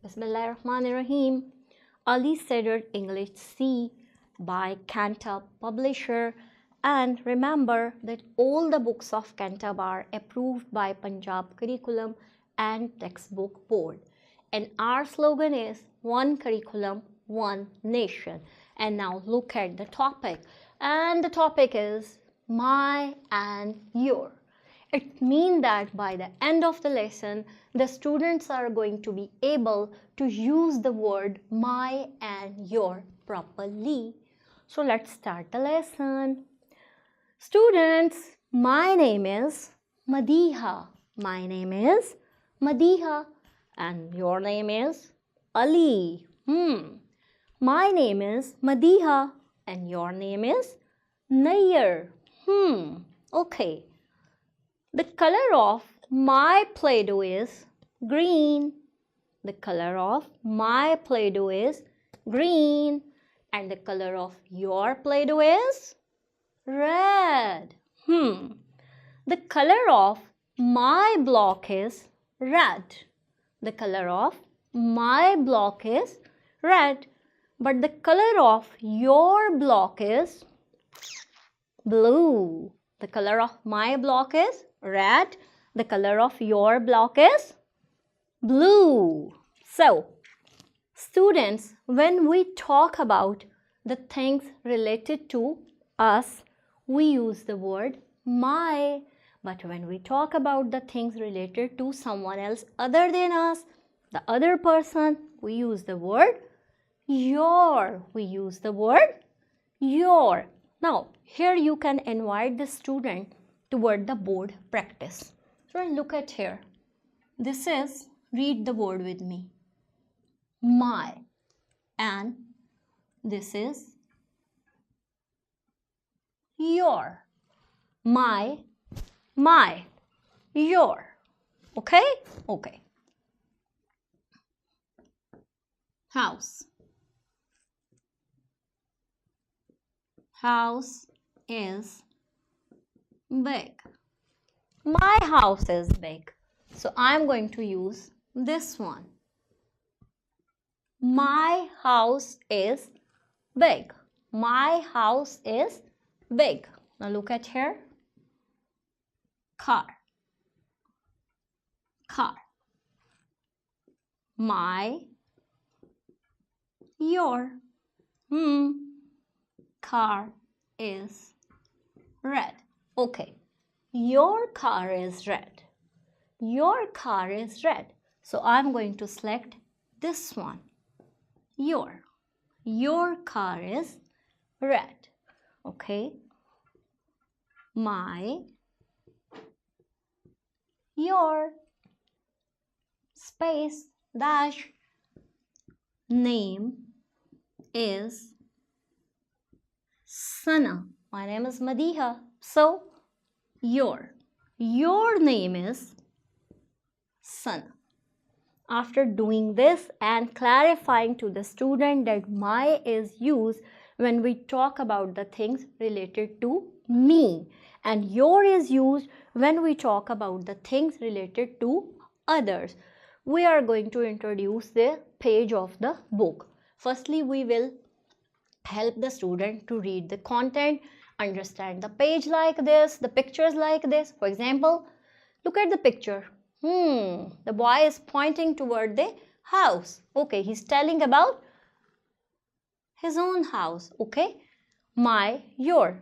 Bismillahirrahmanirrahim. Ali Cedar English C by Cantab publisher. And remember that all the books of Cantab are approved by Punjab Curriculum and Textbook Board. And our slogan is One Curriculum, One Nation. And now look at the topic. And the topic is my and your. It means that by the end of the lesson, the students are going to be able to use the word my and your properly. So let's start the lesson. Students, my name is Madiha. My name is Madiha. And your name is Ali. My name is Madiha. And your name is Nayyar. Okay. The color of my Play-Doh is green. The color of my Play-Doh is green. And the color of your Play-Doh is red. The color of my block is red. The color of my block is red. But the color of your block is blue. The color of my block is red. The color of your block is blue. So, students, when we talk about the things related to us, we use the word my. But when we talk about the things related to someone else other than us, the other person, we use the word your. We use the word your. Now, here you can invite the student toward the board practice. So, look at here. This is, read the word with me, my. And this is your. My, your. Okay? Okay. House. House is big. My house is big. So I'm going to use this one. My house is big. My house is big. Now look at here. Car. Car. My, your. Car is red. Okay. Your car is red. Your car is red. So I'm going to select this one. Your. Your car is red. Okay. My, your, space, dash, name is Sana. My name is Madiha. So, your name is Sana. After doing this and clarifying to the student that my is used when we talk about the things related to me and your is used when we talk about the things related to others, we are going to introduce the page of the book. Firstly, we will help the student to read the content, understand the page like this, the pictures like this. For example, look at the picture. The boy is pointing toward the house. Okay, he's telling about his own house. Okay, my, your,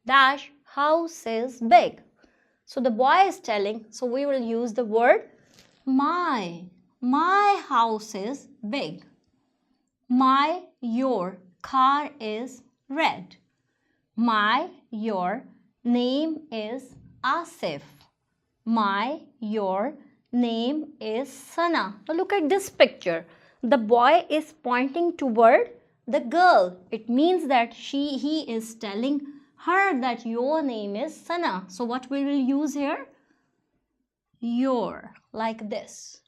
dash, house is big. So the boy is telling, so we will use the word my. My house is big. My, your, car is red. My, your, name is Asif. My, your, name is Sana. Now look at this picture. The boy is pointing toward the girl. It means that he is telling her that your name is Sana. So what we will use here? Your, like this.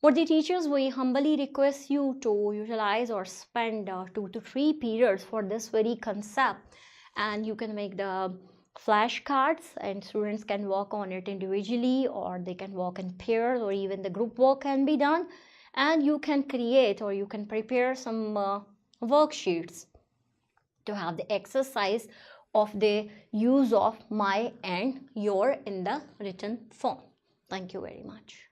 For the teachers, we humbly request you to utilize or spend 2 to 3 periods for this very concept, and you can make the flashcards and students can work on it individually, or they can work in pairs, or even the group work can be done. and you can create or you can prepare some worksheets to have the exercise of the use of my and your in the written form. Thank you very much.